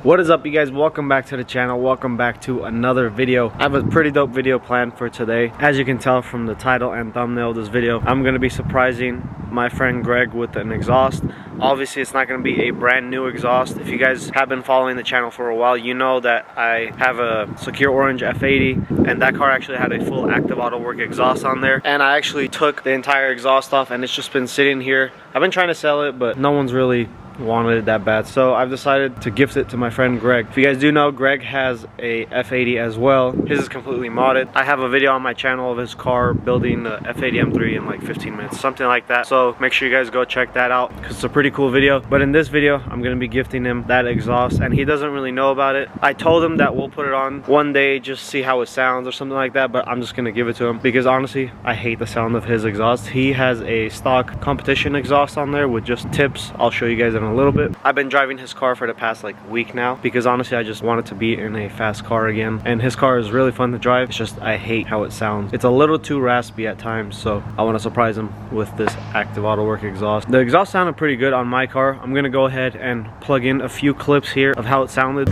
What is up, you guys? Welcome back to the channel. Welcome back to another video. I have a pretty dope video planned for today. As you can tell from the title and thumbnail of this video, I'm going to be surprising my friend Greg with an exhaust. Obviously, it's not going to be a brand new exhaust. If you guys have been following the channel for a while, you know that I have a Secure Orange F80, and that car actually had a full active auto work exhaust on there. And I actually took the entire exhaust off, and it's just been sitting here. I've been trying to sell it, but no one's really wanted it that bad, so I've decided to gift it to my friend Greg. If you guys do know, Greg has a F80 as well. His is completely modded. I have a video on my channel of his car building the F80 M3 in like 15 minutes, something like that, so make sure you guys go check that out because it's a pretty cool video. But in this video, I'm gonna be gifting him that exhaust, and he doesn't really know about it. I told him that we'll put it on one day, just see how it sounds or something like that, but I'm just gonna give it to him because honestly, I hate the sound of his exhaust. He has a stock competition exhaust on there with just tips. I'll show you guys in a little bit. I've been driving his car for the past like week now because honestly I just wanted to be in a fast car again, and his car is really fun to drive. It's just I hate how it sounds. It's a little too raspy at times, so I want to surprise him with this active auto work exhaust. The exhaust sounded pretty good on my car. I'm gonna go ahead and plug in a few clips here of how it sounded.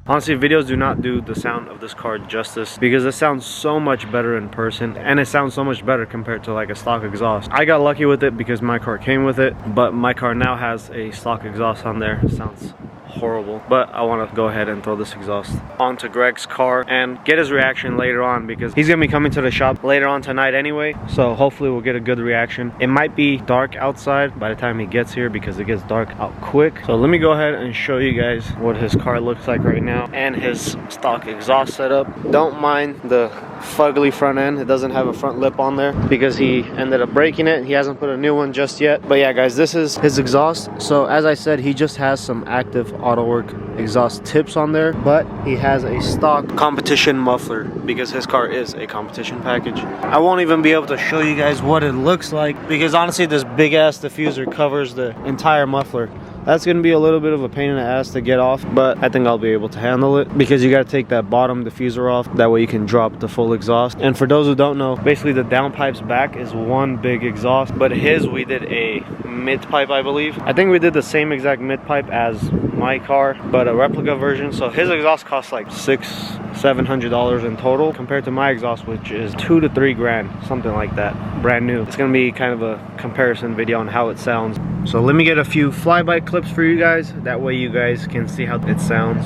Honestly, videos do not do the sound of this car justice because it sounds so much better in person, and it sounds so much better compared to like a stock exhaust. I got lucky with it because my car came with it, but my car now has a stock exhaust on there. It sounds horrible, but I want to go ahead and throw this exhaust onto Greg's car and get his reaction later on because he's gonna be coming to the shop later on tonight anyway, so hopefully we'll get a good reaction. It might be dark outside by the time he gets here because it gets dark out quick. So let me go ahead and show you guys what his car looks like right now and his stock exhaust setup. Don't mind the fugly front end. It doesn't have a front lip on there because he ended up breaking it. He hasn't put a new one just yet, but yeah guys, this is his exhaust. So as I said, he just has some active auto work exhaust tips on there, but he has a stock competition muffler because his car is a competition package. I won't even be able to show you guys what it looks like because honestly this big ass diffuser covers the entire muffler. That's gonna be a little bit of a pain in the ass to get off, but I think I'll be able to handle it because you gotta take that bottom diffuser off. That way you can drop the full exhaust. And for those who don't know, basically the downpipe's back is one big exhaust, but his we did a mid pipe, I believe. I think we did the same exact mid pipe as my car, but a replica version. So his exhaust costs like $600-700 in total compared to my exhaust, which is $2 to $3 grand, something like that, brand new. It's gonna be kind of a comparison video on how it sounds. So let me get a few flyby clips for you guys, that way you guys can see how it sounds.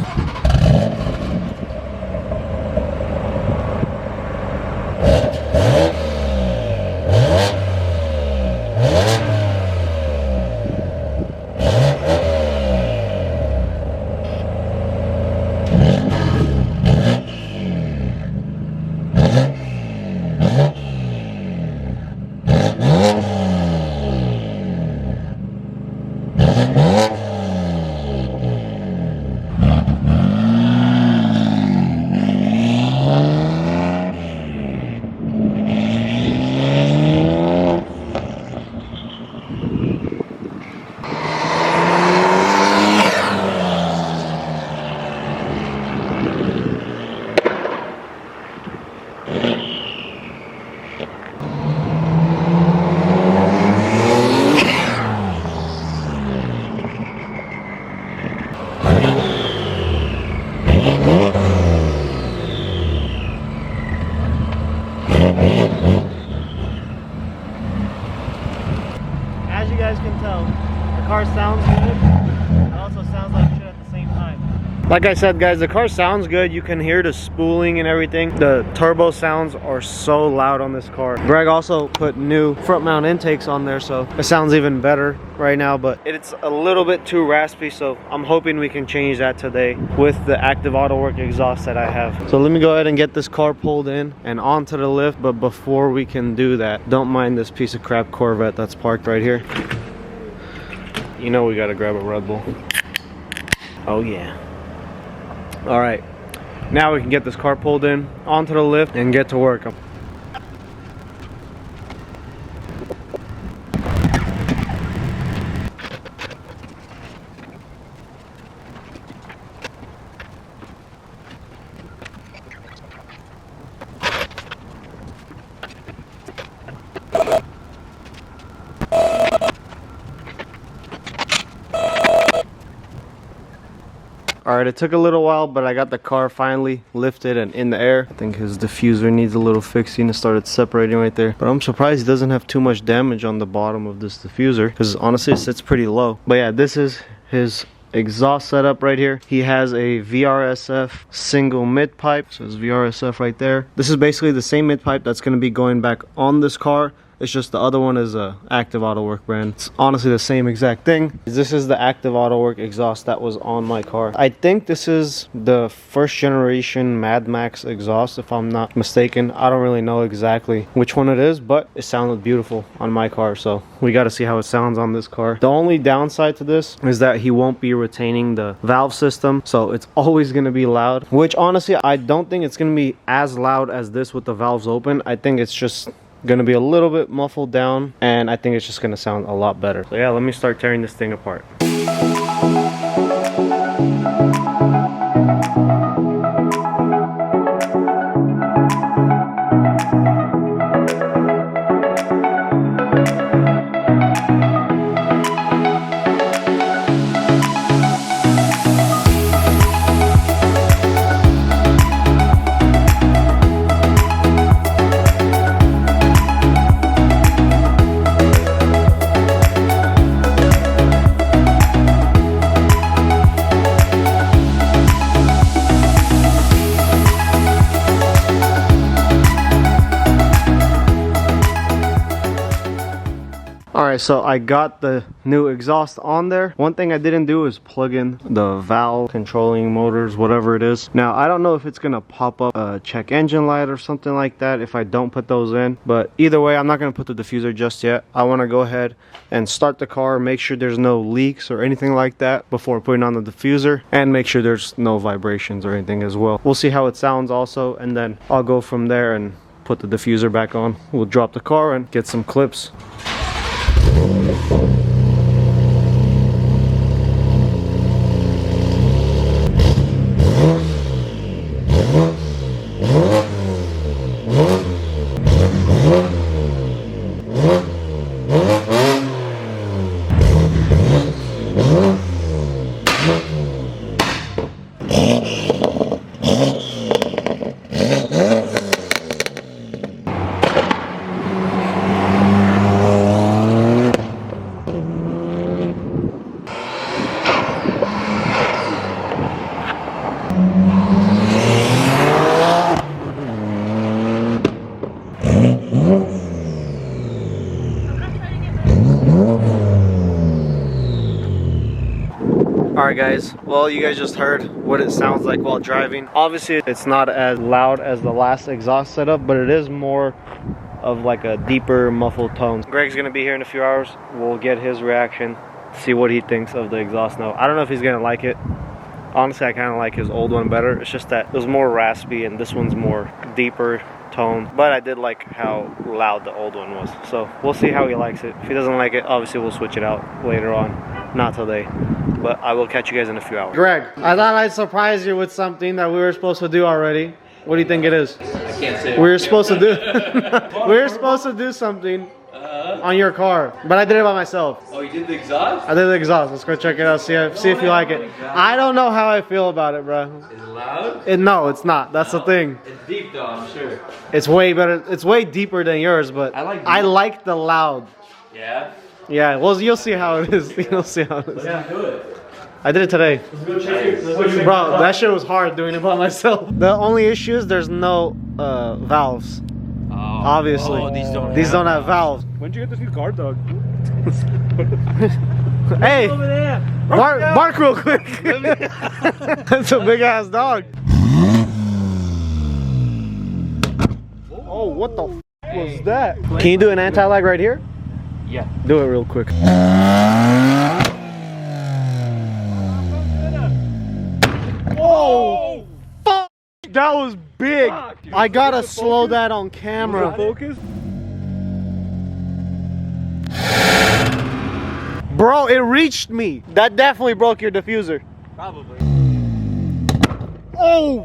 As you guys can tell, the car sounds good. It also sounds like shit at the same time. Like I said, guys, the car sounds good. You can hear the spooling and everything. The turbo sounds are so loud on this car. Greg also put new front mount intakes on there, so it sounds even better right now, but it's a little bit too raspy, so I'm hoping we can change that today with the active auto work exhaust that I have. So let me go ahead and get this car pulled in and onto the lift, but before we can do that, don't mind this piece of crap Corvette that's parked right here. You know we gotta grab a Red Bull. Oh yeah. All right, now we can get this car pulled in onto the lift and get to work. Alright, it took a little while, but I got the car finally lifted and in the air. I think his diffuser needs a little fixing. It started separating right there. But I'm surprised he doesn't have too much damage on the bottom of this diffuser, because honestly it sits pretty low. But yeah, this is his exhaust setup right here. He has a VRSF single mid pipe. So it's VRSF right there. This is basically the same mid pipe that's going to be going back on this car. It's just the other one is a Active Auto Work brand. It's honestly the same exact thing. This is the Active Auto Work exhaust that was on my car. I think this is the first generation Mad Max exhaust, if I'm not mistaken. I don't really know exactly which one it is, but it sounded beautiful on my car, so we got to see how it sounds on this car. The only downside to this is that he won't be retaining the valve system, so it's always going to be loud, which honestly I don't think it's going to be as loud as this with the valves open. I think it's just gonna be a little bit muffled down, and I think it's just gonna sound a lot better. So yeah, let me start tearing this thing apart. Alright, so I got the new exhaust on there. One thing I didn't do is plug in the valve controlling motors, whatever it is. Now, I don't know if it's gonna pop up a check engine light or something like that if I don't put those in, but either way, I'm not gonna put the diffuser just yet. I want to go ahead and start the car, make sure there's no leaks or anything like that before putting on the diffuser, and make sure there's no vibrations or anything as well. We'll see how it sounds also, and then I'll go from there and put the diffuser back on. We'll drop the car and get some clips. Alright guys, well you guys just heard what it sounds like while driving. Obviously it's not as loud as the last exhaust setup, but it is more of like a deeper muffled tone. Greg's gonna be here in a few hours. We'll get his reaction, see what he thinks of the exhaust note. I don't know if he's gonna like it. Honestly, I kind of like his old one better. It's just that it was more raspy and this one's more deeper tone, but I did like how loud the old one was. So we'll see how he likes it. If he doesn't like it, obviously we'll switch it out later on. Not today, but I will catch you guys in a few hours. Greg, I thought I'd surprise you with something that we were supposed to do already. What do you think it is? I can't say. We were supposed to do we were supposed to do something on your car, but I did it by myself. Oh, you did the exhaust? I did the exhaust. Let's go check it out, see if you like it. I don't know how I feel about it, bro. Is it loud? No, it's not. That's the thing. It's deep though, I'm sure. It's way better. It's way deeper than yours, but I like the loud. Yeah? Yeah, well, you'll see how it is. You'll see how it is. Yeah, do it. I did it today. Let's go check it. Bro, that shit was hard doing it by myself. The only issue is there's no valves. Oh, Obviously. oh, These don't have valves. When'd you get this new car, dog? Hey, bark real quick. That's a big ass dog. Oh, what the f was that? Can you do an anti-lag right here? Yeah. Do it real quick. Oh, fuck! That was big. I gotta slow that on camera. Focus. Bro, it reached me. That definitely broke your diffuser. Probably. Oh!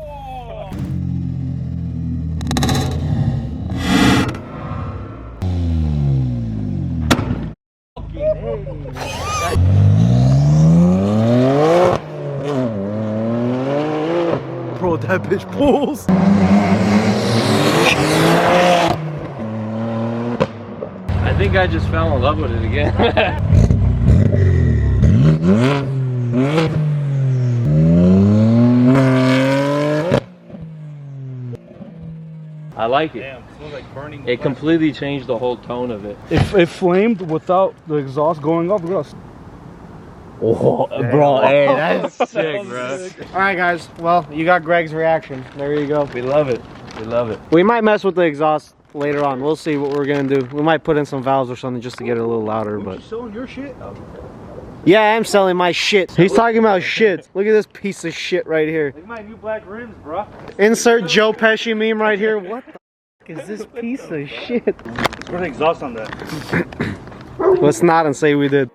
Bro, that bitch pulls. I think I just fell in love with it again. I like it. Damn, it smells like burning. It completely changed the whole tone of it. It flamed without the exhaust going off. Look at us. Oh, bro, hey, that's sick, bro. Alright guys, well, you got Greg's reaction. There you go. We love it. We love it. We might mess with the exhaust later on. We'll see what we're gonna do. We might put in some valves or something just to get it a little louder, but... You selling your shit? Yeah, I am selling my shit. He's talking about shit. Look at this piece of shit right here. Look at my new black rims, bro. Insert Joe Pesci meme right here. What the f is this piece of shit? Let's put an exhaust on that. Let's not and say we did.